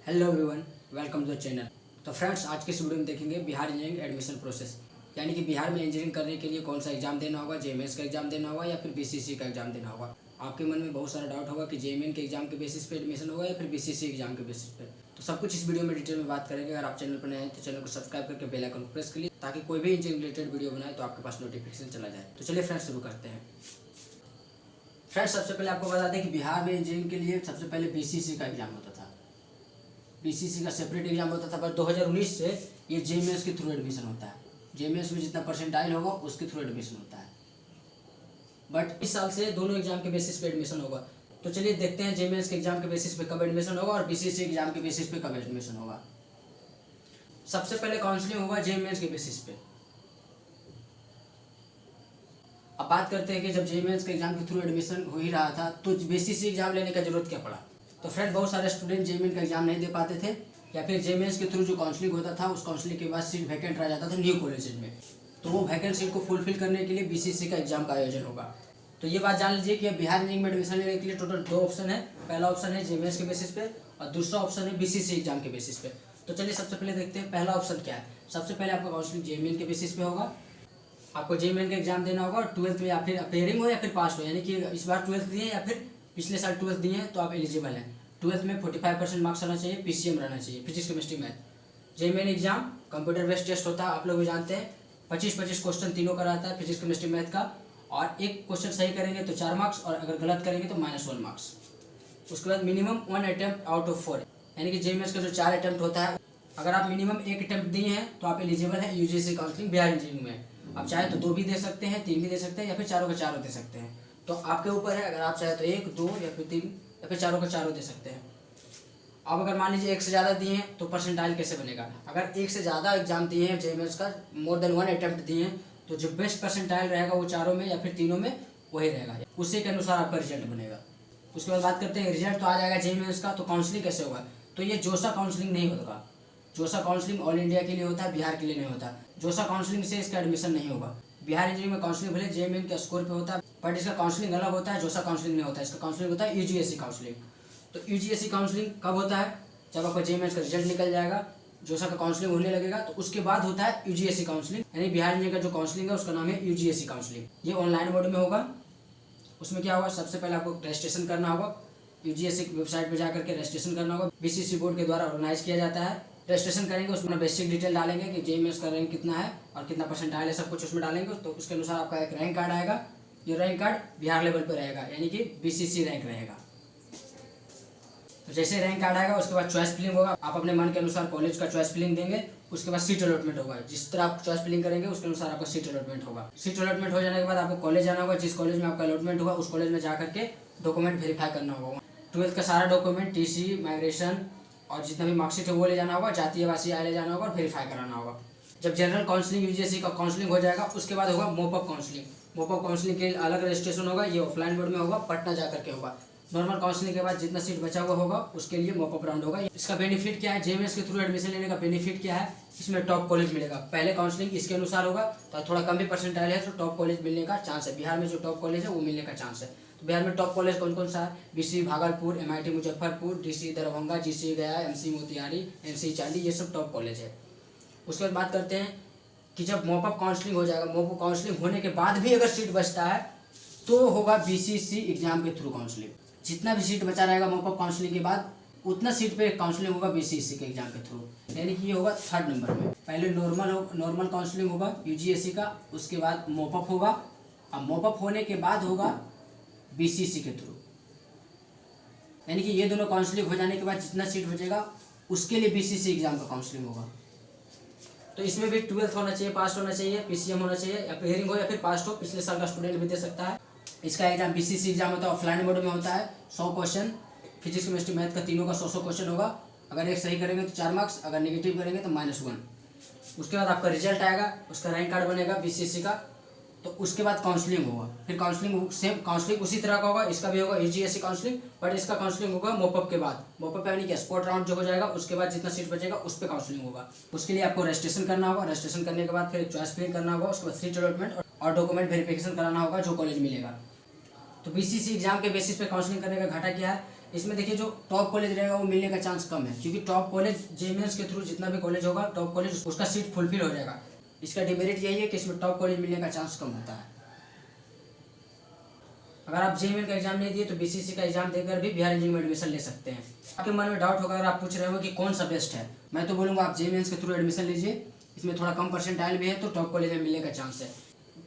Hello everyone, welcome to the channel. तो friends, आज के इस वीडियो में देखेंगे बिहार इंजीनियरिंग एडमिशन प्रोसेस, यानी कि बिहार में इंजीनियरिंग करने के लिए कौन सा एग्जाम देना होगा, जेएमएस का एग्जाम देना होगा या फिर बीसीसी का एग्जाम देना होगा। आपके मन में बहुत सारा डाउट होगा कि जेएमएन के एग्जाम के बेसिस पे एडमिशन होगा या फिर बीसीसी एग्जाम के बेसिस पे। तो सब कुछ इस वीडियो में डिटेल में बात करेंगे। अगर आप चैनल पर नए हैं तो चैनल को सब्सक्राइब करके बेल आइकन को प्रेस करिए ताकि कोई भी इंजीनियरिंग रिलेटेड वीडियो बनाए तो आपके पास नोटिफिकेशन चला जाए। तो चलिए फ्रेंड्स, शुरू करते हैं। फ्रेंड्स, सबसे पहले आपको बता दें कि बिहार में इंजीनियरिंग के लिए सबसे पहले बीसीसी का एग्जाम होता था। बीसीसी का सेपरेट एग्जाम होता था, पर 2019 से ये जेएमएस के थ्रू एडमिशन होता है। जेएमएस में जितना परसेंटाइल होगा उसके थ्रू एडमिशन होता है, बट इस साल से दोनों एग्जाम के बेसिस पे एडमिशन होगा। तो चलिए देखते हैं जेएमएस के एग्जाम के बेसिस पे कब एडमिशन होगा और बीसीसी एग्जाम के बेसिस पे कब एडमिशन होगा। सबसे पहले काउंसलिंग होगा जेएमएस के बेसिस पे। अब बात करते हैं कि जब जेएमएस के एग्जाम के थ्रू एडमिशन हो ही रहा था तो बीसीसी एग्जाम लेने का जरूरत क्या पड़ा। तो फ्रेंड, बहुत सारे स्टूडेंट जेएमएन का एग्जाम नहीं दे पाते थे, या फिर जेएमएस के थ्रू जो काउंसलिंग होता था उस काउंसलिंग के बाद सीट वैकेंट रह जाता था न्यू कॉलेज में। तो वो वैकेंट सीट को फुलफिल करने के लिए बीसीसी का एग्जाम का आयोजन होगा। तो ये बात जान लीजिए कि बिहार इंजीनियरिंग में एडमिशन लेने के लिए टोटल 2 ऑप्शन है। पहला ऑप्शन है जेएमएस के बेसिस पे और दूसरा ऑप्शन है बीसीसी एग्जाम के बेसिस पे। तो चलिए सबसे पहले देखते हैं पहला ऑप्शन क्या है। सबसे पहले आपका काउंसलिंग जेएमएन के बेसिस पे होगा। आपको जेएमएन का एग्जाम देना होगा और 12th में या फिर अपेयरिंग हो या फिर पास हो, यानी कि इस बार 12th दिए या फिर पिछले साल 12th दिए हैं तो आप एलिजिबल हैं। 12th में 45% मार्क्स आना चाहिए, पीसीएम रहना चाहिए, physics chemistry math. JEE exam computer based test होता है, आप लोग भी जानते हैं। 25-25 क्वेश्चन तीनों का रहता है, फिजिक्स केमिस्ट्री मैथ का। और एक क्वेश्चन सही करेंगे तो 4 मार्क्स और अगर गलत करेंगे तो -1 मार्क्स। उसके बाद मिनिमम 1 अटेम्प्ट आउट ऑफ 4, यानी कि जेईई का जो 4 अटेम्प्ट होता है, अगर आप मिनिमम 1 अटेम्प्ट दिए हैं तो आप एलिजिबल हैं यूजीसी काउंसलिंग बिहार इंजीनियरिंग में। आप चाहे तो 2 भी दे सकते हैं, 3 भी दे सकते हैं, या फिर चारों का चारों दे सकते हैं। तो आपके ऊपर है, अगर आप चाहे तो 1, 2 या फिर 3 या फिर चारों का चारों दे सकते हैं। अब अगर मान लीजिए 1 से ज़्यादा दिए हैं तो परसेंटाइल कैसे बनेगा। अगर 1 से ज़्यादा एग्जाम दिए हैं जेईई का, मोर देन 1 अटेम्प्ट दिए हैं, तो जो बेस्ट परसेंटाइल रहेगा वो चारों में या फिर तीनों में वही रहेगा, उसी के अनुसार आपका रिजल्ट बनेगा। उसके बाद बात करते हैं रिजल्ट तो आ जाएगा जेईई का, तो काउंसलिंग कैसे होगा। तो ये जोसा काउंसलिंग नहीं होगा। जोसा काउंसलिंग ऑल इंडिया के लिए होता है, बिहार के लिए नहीं होता। जोसा काउंसलिंग से इसका एडमिशन नहीं होगा। बिहार इंजीनियरिंग में काउंसलिंग भले जेईई के स्कोर पे होता है, बट इसका काउंसलिंग अलग होता है। जोसा काउंसलिंग नहीं होता, इसका काउंसलिंग होता है यूजीएससी काउंसलिंग। तो यूजीएससी काउंसलिंग कब होता है, जब आपका जेईई का रिजल्ट निकल जाएगा, जोसा का काउंसलिंग होने लगेगा, तो उसके बाद होता है यूजीएससी काउंसलिंग। यानी बिहार इंजीनियरिंग का जो काउंसलिंग है उसका नाम है यूजीएससी काउंसलिंग। ये ऑनलाइन मोड में होगा। उसमें क्या होगा, सबसे पहले आपको रजिस्ट्रेशन करना होगा, यूजीएससी की वेबसाइट पर जाकर के रजिस्ट्रेशन करना होगा। बीसीसी बोर्ड के द्वारा ऑर्गेनाइज किया जाता है। रजिस्ट्रेशन करेंगे, उसमें बेसिक डिटेल डालेंगे कि जेईई का रैंक कितना है और कितना परसेंटाइल है, सब कुछ उसमें डालेंगे। तो उसके अनुसार आपका एक रैंक कार्ड आएगा। ये रैंक कार्ड बिहार लेवल पर रहेगा, यानी कि बीसीसी रैंक रहेगा। तो जैसे रैंक कार्ड आएगा उसके बाद चॉइस फिलिंग होगा। आप अपने मन के अनुसार कॉलेज का चॉइस फिलिंग देंगे। उसके बाद सीट अलॉटमेंट होगा। जिस तरह आप चॉइस फिलिंग करेंगे उसके अनुसार आपका सीट अलॉटमेंट होगा। सीट अलॉटमेंट हो जाने के बाद आपको कॉलेज जाना होगा। जिस कॉलेज में आपका अलॉटमेंट होगा उस कॉलेज में जाकर के डॉक्यूमेंट वेरीफाई करना होगा। 12th का सारा डॉक्यूमेंट, टीसी, माइग्रेशन और जितना भी मार्कशीट है वो ले जाना होगा। जातीय आवासीय आय ले जाना होगा और वेरीफाई कराना होगा। जब जनरल काउंसलिंग यूजीएससी का काउंसलिंग हो जाएगा उसके बाद होगा मोपअप काउंसलिंग। मोपअप काउंसलिंग के अलग रजिस्ट्रेशन होगा। ये ऑफलाइन मोड में होगा, पटना जाकर के होगा। नॉर्मल काउंसलिंग के बाद जितना सीट बचा हुआ होगा उसके लिए मॉपअप राउंड होगा। इसका बेनिफिट क्या है, जेईई के थ्रू एडमिशन लेने का बेनिफिट क्या है, इसमें टॉप कॉलेज मिलेगा। पहले काउंसलिंग इसके अनुसार होगा, तो थोड़ा कम भी परसेंटाइल है तो टॉप कॉलेज मिलने का चांस है। बिहार में जो टॉप कॉलेज है वो मिलने का चांस है। तो बिहार में टॉप कॉलेज कौन कौन सा है, BC Bhagalpur, MIT Muzaffarpur, DC Darbhanga, GC गया, एमसी मोतिहारी, एनसी चांदी, ये सब टॉप कॉलेज है। उसके बाद बात करते हैं कि जब मॉपअप काउंसलिंग हो जाएगा, मॉपअप काउंसलिंग होने के बाद भी अगर सीट बचता है तो होगा बीसीसी एग्जाम के थ्रू काउंसलिंग। जितना भी सीट बचा रहेगा मॉपअप काउंसलिंग के बाद उतना सीट पे काउंसलिंग होगा बीसीसी के एग्जाम के थ्रू, यानी कि ये होगा 3rd नंबर में। पहले नॉर्मल काउंसलिंग होगा यूजीएससी का, उसके बाद मॉपअप होगा। अब मॉपअप होने के बाद होगा बीसीसी के थ्रू, यानी कि ये दोनों काउंसलिंग हो जाने के बाद जितना सीट बचेगा उसके लिए बीसीसी एग्जाम का काउंसलिंग होगा। तो इसमें भी 12th होना चाहिए, पास होना चाहिए, पीसीएम होना चाहिए, या अपेयरिंग हो या फिर पास हो। पिछले साल का स्टूडेंट भी दे सकता है। इसका एग्जाम बीसीसी एग्जाम होता है, ऑफलाइन मोड में होता है। 100 क्वेश्चन, फिजिक्स केमिस्ट्री मैथ का तीनों का 100 क्वेश्चन होगा। अगर एक सही करेंगे तो 4 मार्क्स, अगर नेगेटिव करेंगे तो -1। उसके बाद आपका रिजल्ट आएगा, उसका रैंक कार्ड बनेगा बीसीसी का। तो उसके बाद काउंसलिंग होगा। फिर काउंसलिंग सेम काउंसलिंग उसी तरह का होगा, इसका भी होगा यूजीएससी काउंसलिंग, बट इसका काउंसलिंग होगा मॉपअप के बाद। मॉपअप यानी कि स्पॉट राउंड जो हो जाएगा उसके बाद जितना सीट बचेगा उस पर काउंसलिंग होगा। उसके लिए आपको रजिस्ट्रेशन करना होगा। रजिस्ट्रेशन करने के बाद फिर चॉइस फिलिंग करना होगा। उसके बाद सीट अलॉटमेंट और डॉक्यूमेंट वेरिफिकेशन कराना होगा जो कॉलेज मिलेगा। तो बीसीसी एग्जाम के बेसिस पे काउंसलिंग करने का घाटा क्या है, इसमें देखिए जो टॉप कॉलेज रहेगा वो मिलने का चांस कम है, क्योंकि टॉप कॉलेज जेईमेंस के थ्रू जितना भी कॉलेज होगा टॉप कॉलेज उसका सीट फुलफिल हो जाएगा। इसका डिमेरिट यही है कि इसमें टॉप कॉलेज मिलने का चांस कम होता है। अगर आप जेईमेन का एग्जाम नहीं दिए तो बीसीसी का एग्जाम देकर भी बिहार इंजीनियरिंग में एडमिशन ले सकते हैं। आपके मन में डाउट होगा, अगर आप पूछ रहे हो कि कौन सा बेस्ट है, मैं तो बोलूँगा आप जेईमेंस के थ्रू एडमिशन लीजिए। इसमें थोड़ा कम परसेंटाइल भी है तो टॉप कॉलेज में मिलने का चांस है,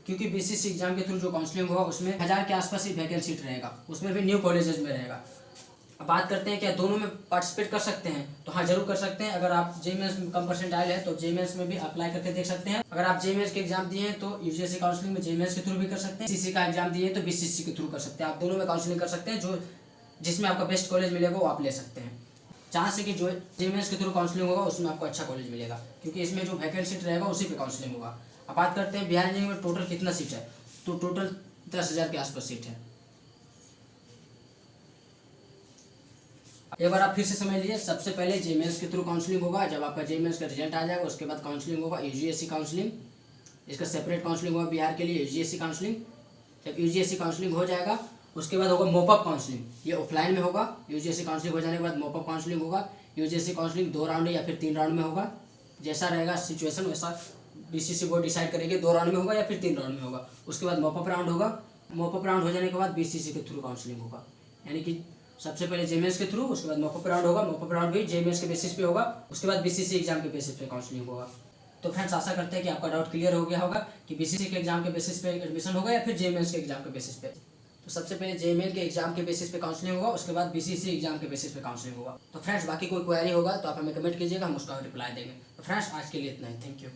क्योंकि बीसीसी एग्जाम के थ्रू जो काउंसलिंग होगा उसमें 1000 के आसपास ही वैकेंसी सीट रहेगा, उसमें भी न्यू कॉलेजेस में रहेगा। अब बात करते हैं क्या दोनों में पार्टिसिपेट कर सकते हैं, तो हाँ जरूर कर सकते हैं। अगर आप जेईमेंस में कम परसेंटाइल है तो जेईमेंस में भी अप्लाई करके देख सकते हैं। अगर आप जेईमेंस के एग्जाम दिए हैं तो यूजीसी काउंसलिंग में जेईमेंस के थ्रू भी कर सकते हैं, बीसीसी का एग्जाम दिए तो बीसीसी के थ्रू कर सकते हैं। आप दोनों में काउंसलिंग कर सकते हैं, जो जिसमें आपका बेस्ट कॉलेज मिलेगा वो आप ले सकते हैं। चांस है कि जो जेईमेंस के थ्रू काउंसलिंग होगा उसमें आपको अच्छा कॉलेज मिलेगा, क्योंकि इसमें जो वैकेंसी सीट रहेगा उसी पे काउंसलिंग होगा। अब बात करते हैं बिहार इंजीनियरिंग में टोटल कितना सीट है, तो टोटल 10,000 के आसपास सीट है। एक बार आप फिर से समझ लीजिए, सबसे पहले जेईमेंस के थ्रू काउंसलिंग होगा। जब आपका जेईमेंस का रिजल्ट आ जाएगा उसके बाद काउंसलिंग होगा यूजीसी काउंसलिंग, इसका सेपरेट काउंसलिंग होगा बिहार के लिए यूजीसी काउंसलिंग। जब यूजीसी काउंसलिंग हो जाएगा उसके बाद होगा मोपअप काउंसलिंग, ये ऑफलाइन में होगा। यूजीसी काउंसलिंग हो जाने के बाद मोपअप काउंसलिंग होगा। यूजीसी काउंसलिंग 2 राउंड या फिर 3 राउंड में होगा, जैसा रहेगा सिचुएशन वैसा बीसीसी बोर्ड डिसाइड करेगी, 2 राउंड में होगा या फिर 3 राउंड में होगा। उसके बाद मोपअप राउंड होगा। मोपअप राउंड हो जाने के बाद बीसीसी के थ्रू काउंसलिंग होगा, यानी कि सबसे पहले जेईमेंस के थ्रू, उसके बाद मोपअप राउंड होगा। मोपअप राउंड भी जेईमेंस के बेसिस पे होगा, उसके बाद बीसीसी एग्जाम के बेसिस पे काउंसलिंग होगा। तो फ्रेंड्स आशा करते हैं कि आपका डाउट क्लियर हो गया होगा कि बीसीसी के एग्जाम के बेसिस पे एडमिशन होगा या फिर जेईमेंस के एग्जाम के बेसिस पे। तो सबसे पहले जेईमेन के एग्जाम के बेसिस पे काउंसलिंग होगा, उसके बाद बीसीसी एग्जाम के बेसिस पे काउंसलिंग होगा। तो फ्रेंड्स बाकी कोई क्वेरी होगा तो आप हमें कमेंट कीजिएगा, हम उसका रिप्लाई देंगे। तो फ्रेंड्स आज के लिए इतना ही, थैंक यू।